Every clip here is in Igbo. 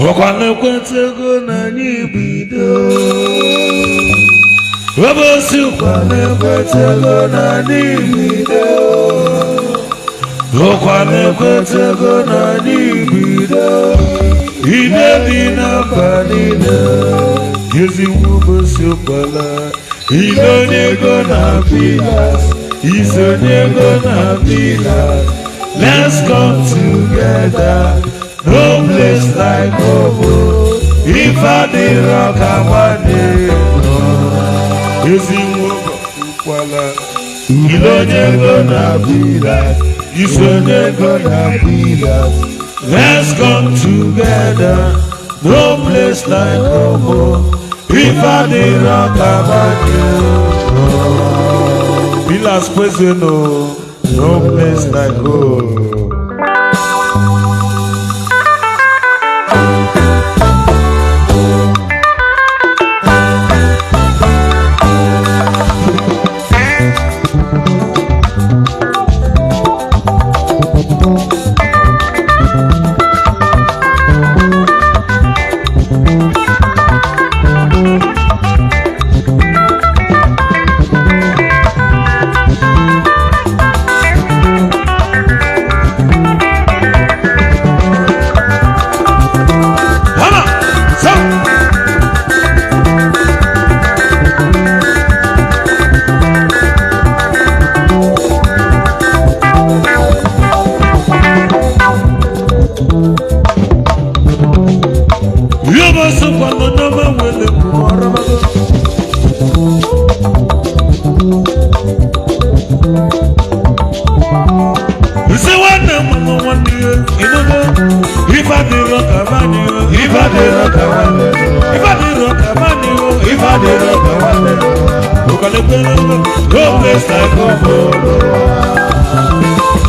Wakwana kwetego na nibido Wabosi wakwana kwetego na nibido Wakwana kwetego na nibido Ide dina panina Yezi wabosi wakwana Idonyego na pilas Isonyego na pilas Let's come together No place like home. If I did rock, I want it. Is it Walla? You don't gonna be that. You don't gonna be that. Let's come together. No place like home. If I did rock, I want it. Pilas prison, no place like home.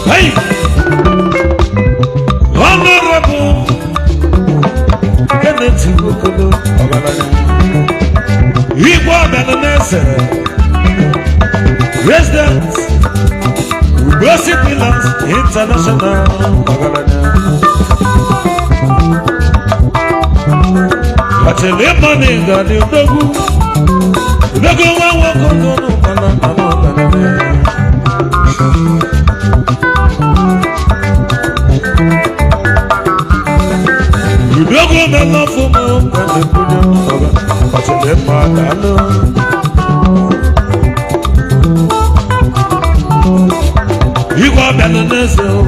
Hey! Honorable Kenneth Bukodo Igbo Belenese Resident Ugosi Pillars International Atele money got the dogu Dogu wa kono Dogo me love for more but the madalo Igbo Belenese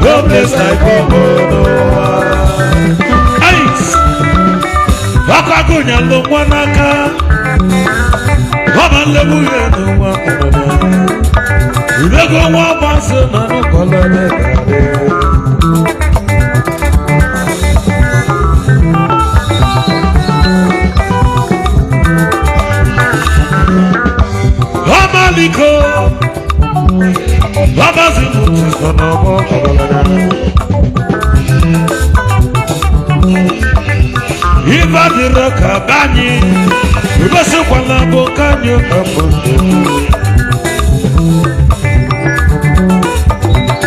no place like home. Ice Wakagunya no wanaka Wamalebuye no wakana Udego wabase na no kolone kade Wamaliko Wabazi mutis kono mo Iva di roka bani Ubasi kwana bokanyo kapote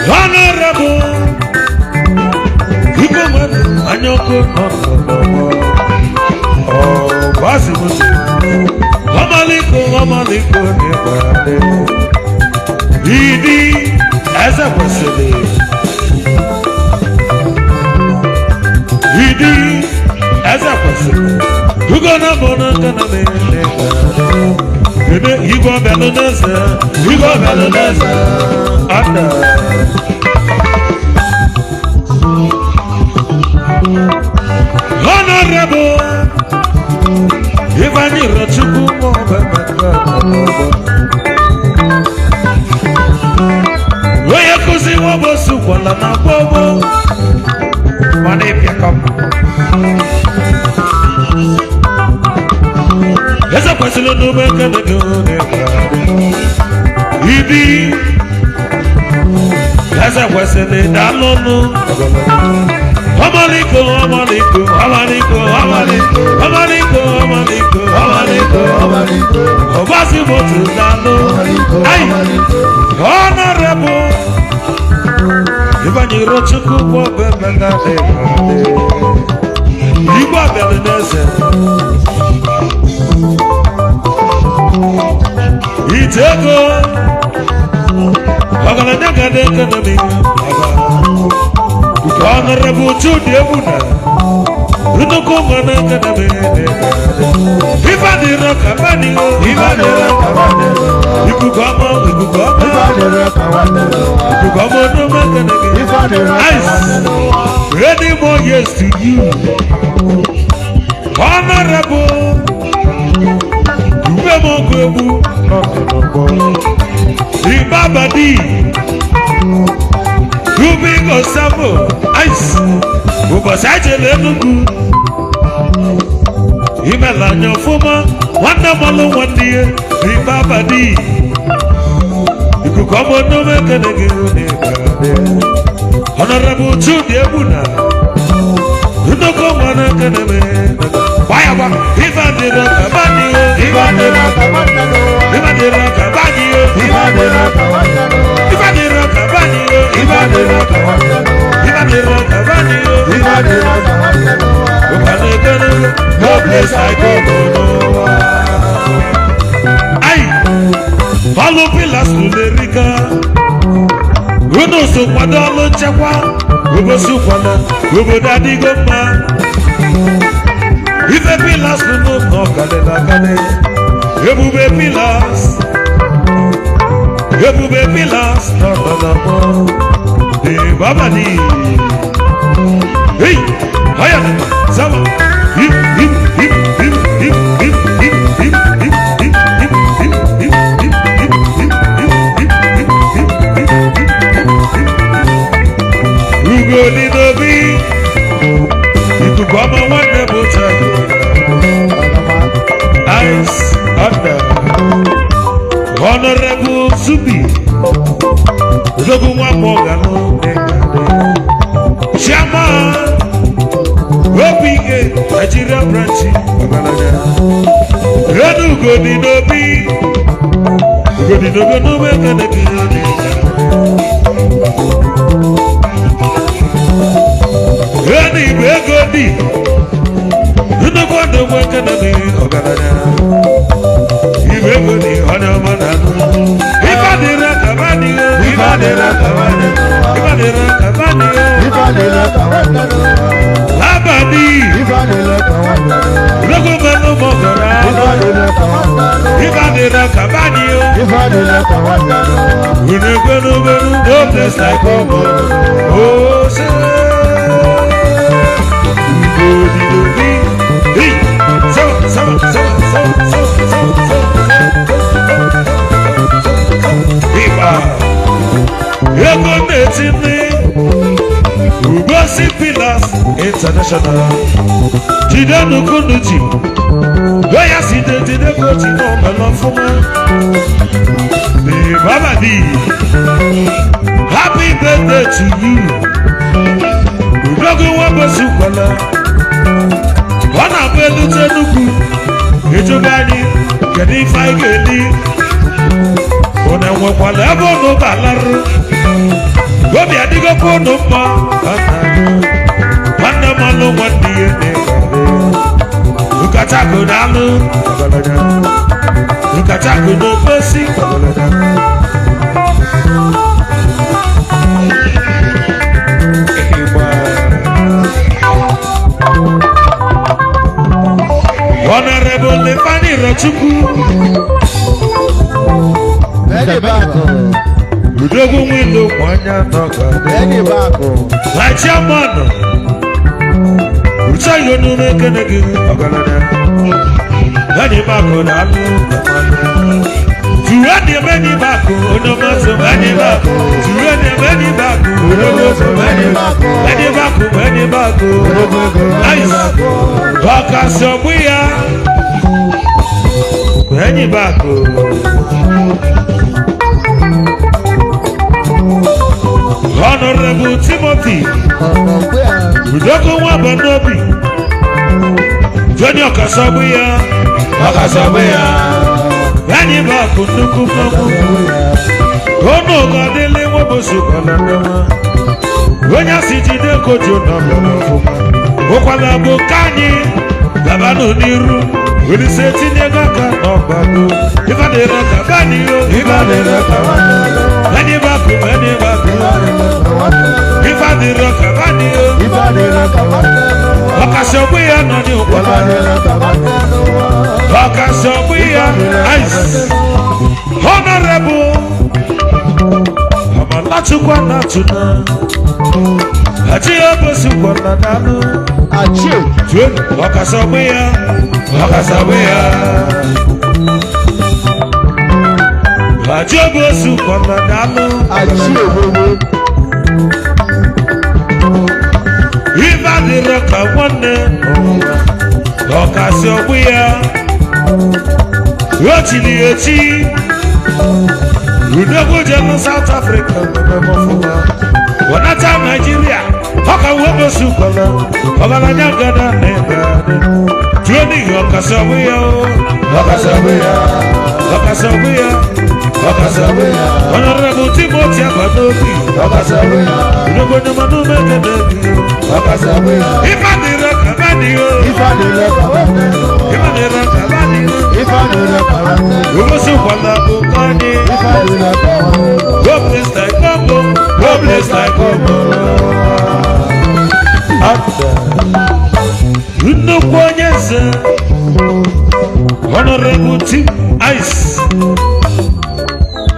Honorable Iko mwene anyoko nono Oh, basi mutis Wamaliko nebade Idi eza kwesele Idi eza kwesele Ugona bona kana mele Bebe Igbo Belenese Anda Honorable Ivani Rachuku mo Oye kuzi wabosu kwa la na bobo Mane pia kama Eza kwa silo nube kene gune Ibi Eze kwesịrị dalụnụ Ọmaliko, ọmaliko, ọmaliko, ọmaliko, ọmaliko, ọmaliko, ọmaliko, ọmaliko Ọbasi motu dalụ Ayi Honorable Ibanyi Rochukwu kwa bebe na ekade Igbo abịalị n'eze Itego Ọgaranya gada ekonomi Honorable Jude Ebuna Nnukwu mmanụ ekonomi Ibadiro kabani Ibadiro kabani Ikuku ọmọ Ikuku ọmọ Ikuku ọmọ ọdún ekonomi Ice Ready more years to you Honorable Ube Mogu Ebu Ibabadi Rubi Gosamo Ice Ubasaje Lenugu Imelanya Fuma Wanda Malo Wandie Ibabadi Ikuku ọmọ ọdún ekonomi Honorable Jude Ebuna Nnukwu mmanụ ekonomi Wayaba Ibadiro kabani Ibadiro kabani Ibadiro kabani Ibadiro kabani Ibadiro kabani Ibadiro kabani Ibadiro kabani Ibadiro kabani Ukane kene no place I go no Ayi Follow pillars Lulerika Uno so kwado lo chekwa Ugo su kwado Ugo dadi go ma Ife pillars no kale na kale Ebube pillars no Baba ni Hey Haya Sama Hip hip hip hip hip hip hip hip hip hip hip hip Ugo ni dobi Ikuku ọmọ nwanne bụ chado Ice under Honorable Zubi Zogu nwa mọganụ Chairman OPA Nigeria branch Redu Ugodi n'obi Ugodi n'obi n'obi ekeneghi Redu Igbo ego di Nnukwu ọdụ nwa ekeneghi ọgaranya Igbo ego di onye ọma na-anụ Ibadiro kabani Ibadiro kabani Ibadiro kabani Ibadiro kabani Abadi Ibadiro kabani Rogo menu mogora Ibadiro kabani Ibadiro kabani Unegwenu gwenu no place like Omo Oh say Ugodi Hey Sama Ego netini Ugosi Pillars International Jidenu Kunuji Goya Side Jide Koti no Melon Fuma Baba D Happy birthday to you Ugogo Wabosu Kwala Wana Belu Tenuku Ejobani Kedi Faigeli Ona nwekwala ebe ọnụ balarụ Gobi adịgo kwa ọnụ mma Nwanne mmanụ nwanne ihe na-egare Nkachakụ n'alụ Nkachakụ n'obosi Honorable Ifeanyi Rochukwu Udogu Windo Mwanya Noga La Chairman Ucha Yonu Mekenegi Ogalana Eni Bako Nalu Tuwani Meni Bako Onomazo Meni Bako Tuwani Meni Bako Onomazo Meni Bako Meni Bako Nice Baka Sobuya Meni Bako Honorable Timothy Udoko Wabanobi Junior Kasabuya Akasabuya Yani Bakunuku Ono Gadele Wabosu Kalandama Wenya City de Kojo Namafuma Okwala Bokani Labano Niru Wili Seti Negaka Obado Iva de Raka Banio Iva de Raka Banio Yani Baku Yani Baku Iva de Raka Banio Iva de Raka Banio Wakasobuya Nani Okwala de Raka Banio Wakasobuya Ice Honorable Amalachukwa Natuna Achi Obosu Kwa Nanu Achi Wakasobuya Wakasobuya Achi Obosu Kwa Nanu Achi Obosu Iva de Raka Wane Wakasobuya Ochili Echi Udogo Jeno South Africa Wanata Nigeria Haka Wobosu Kola Ogala Nyagada Negade Tueni Wakasabuya Wakasabuya Wakasabuya Wakasabuya Honorable Timothy Abanobi Wakasabuya Udogo Nyamanu Mekedebi Wakasabuya Ifadira Kabadio Ifadira Kabadio Ifadira Kabadio Ifadira Kabadio Wobosu Kola Bukani Ifadira Kabadio Go place like Congo Go place like Congo Honorable Tim Ice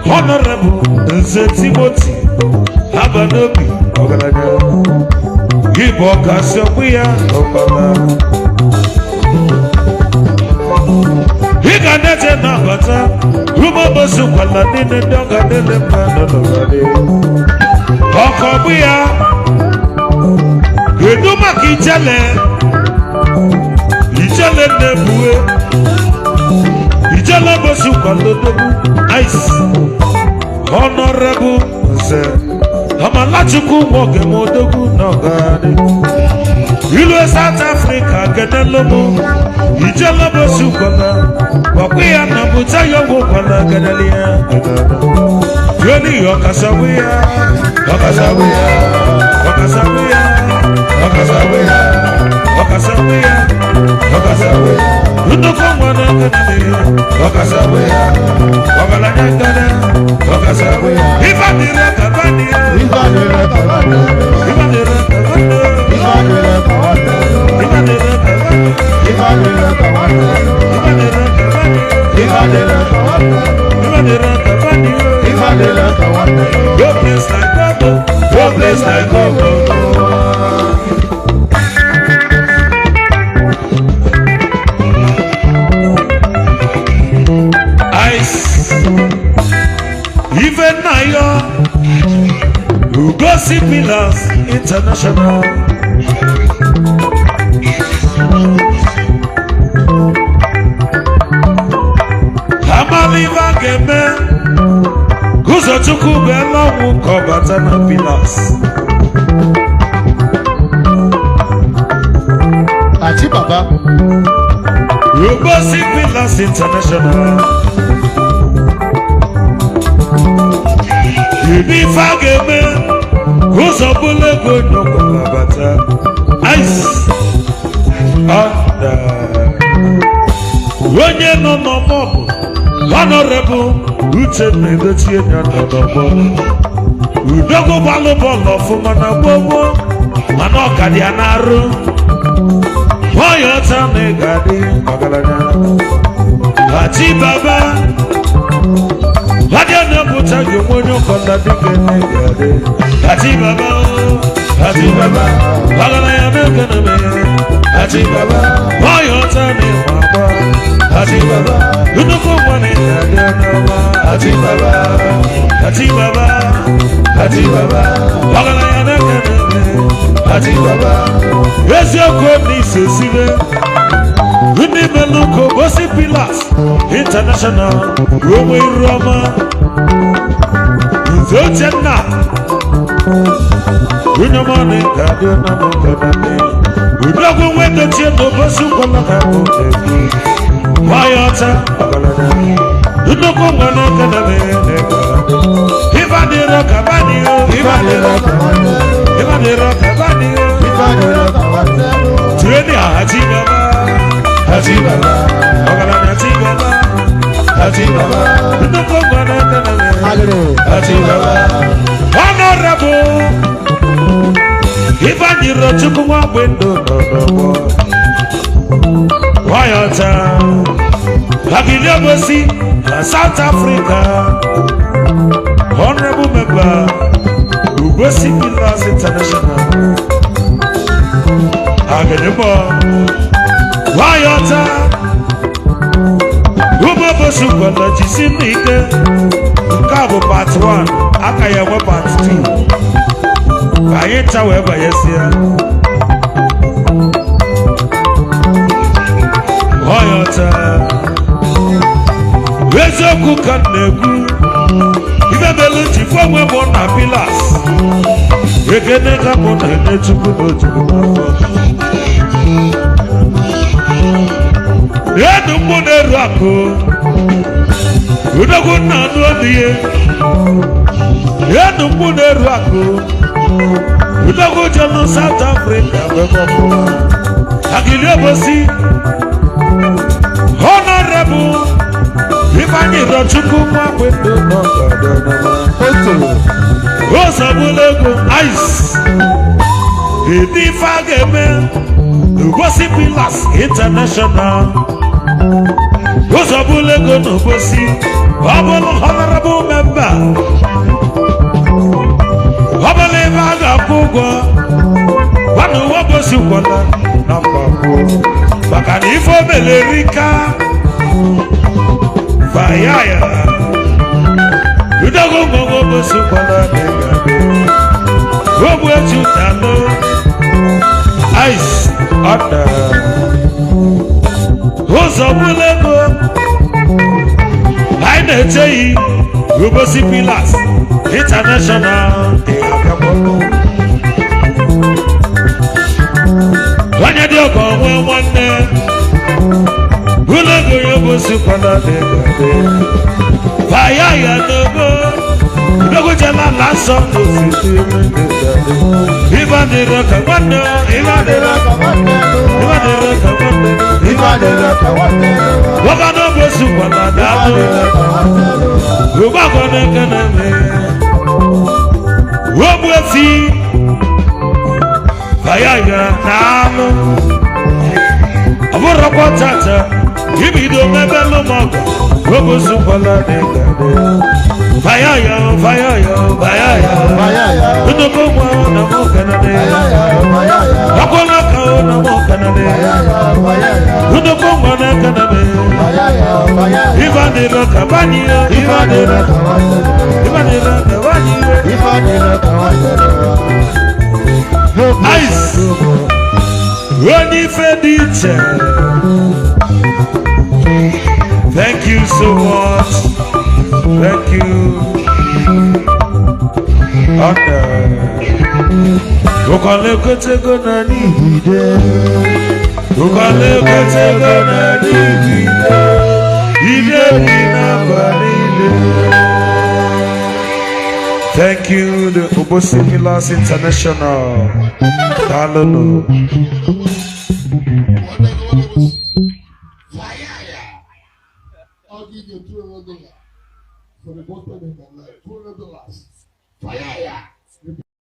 Honorable Timothy Abanobi Ogalanya Ibo Kasobuya Obama Higanete Nabata Rumobosu Kwala Nine Donga Nele Mano Okobuya Eduma Kijale Ijale Nebue Ijale Bosu Kwalodobu Ice Honorable Ze Amalachuku Moge Modogu Nogade Ilwe South Africa Genelomo Ijale Bosu Kwala Wakuya Nabuta Yogo Kwala Genelia Joni Wakasabuya Wakasabuya Wakasabuya Wakasabuya Wakasabuya Wakasabuya Udoko Mwana Genelia Wakasabuya Wakalanya Gada Wakasabuya Ifadira Kabanio Ifadira Kabanio Ifadira Kabanio Ifadira Kabanio Ifadira Kabanio Ifadira Kabanio Ifadira Kabanio Ifadira Kabanio Ifadira Kabanio Ifadira Kabanio Go place like Congo Go place like Congo Even Nayo Ugosi Pillars International Amaliva Geme Guzo Chukubela Wuko Batana Pillars Achi Baba Ugosi Pillars International Ibi Fageme Guzo Bulego Nyoko Bata Ice Onye no no mob Honorable Uche Negotie Nyanobo Udogo Balo Bolo Fumana Bobo Manoka Dianaru Moyota Negadi Magalanya Haji Baba Haji Nabuta Yomonyo Konda Dike Negadi Haji Baba Magalanya Mekaname Haji Baba Moyota Negadi Haji Baba Udogo Mwane Negadi Haji Baba Haji Baba Magalanya Mekaname Haji Baba Ezeko ni sesive Uni Meluko Bosi Pillars International Rome Roma Nzo Jenna Unyamane kadona mokadane Udogo wendo chieto bosu kwa makapo Wayota agalada Udogo wana kadame Ibadiro kabanio Ibadiro kabanio Tueni haji baba Haji baba Agalada haji baba Haji baba Udogo wana kadame Haji baba Honorable Ibadiro chukwa wendo nonobo Wayota Agilio bosi South Africa Honorable member Ugosi Pillars International Agenebo Wayota Ubo bosu kola jisimike Nkabo part 1 Akayawa part 2 Ayeta weba yesia Wayota Wezoku kanegu Ibebele chifo mwebo na Pillars Egene kamo na ene chuku no chuku Yenu mwone rako Udogu na nuodiye Yenu mwone rako Udogu jano South Africa Agilio bosi Honorable Ifani rochuku mwa kwendo no Osabulego Ice Idifageme Ugosi Pillars International Osabulego no bosi Obolo honorable member Obole vaga kugwa Wanu wabosi wala Namba Bakani ifo belerika Fayaya Udogo mogo bosu kwala negabe Gobu etu tano Ice Order Ozo mulego Aine cheyi Ugosi Pillars International Wanya dioko mwane Ulego yobosu kwala negabe Fayaya nogo Udogo jala laso Nositi Ibadiro kawane Ibadiro kawane Wagano bosu kwala dado Ubagone kaname Wobwefi Fayaya namo Aburako tata Ibido mebelo mogo Wobosu kwala negade Fayaya Udogo mwana mokanade Wakola kaona mokanade Udogo mwana kanade Ibadiro kabanio Ibadiro Ice Roni Fediche Thank you so much. Thank you. Ukale kotego na nibide. Ukale kotego na nibide. Ide na banile. Thank you, the Ugosi Pillars International. Hallelujah. I'll give you $200 for the bottom of my life. $200. Fire!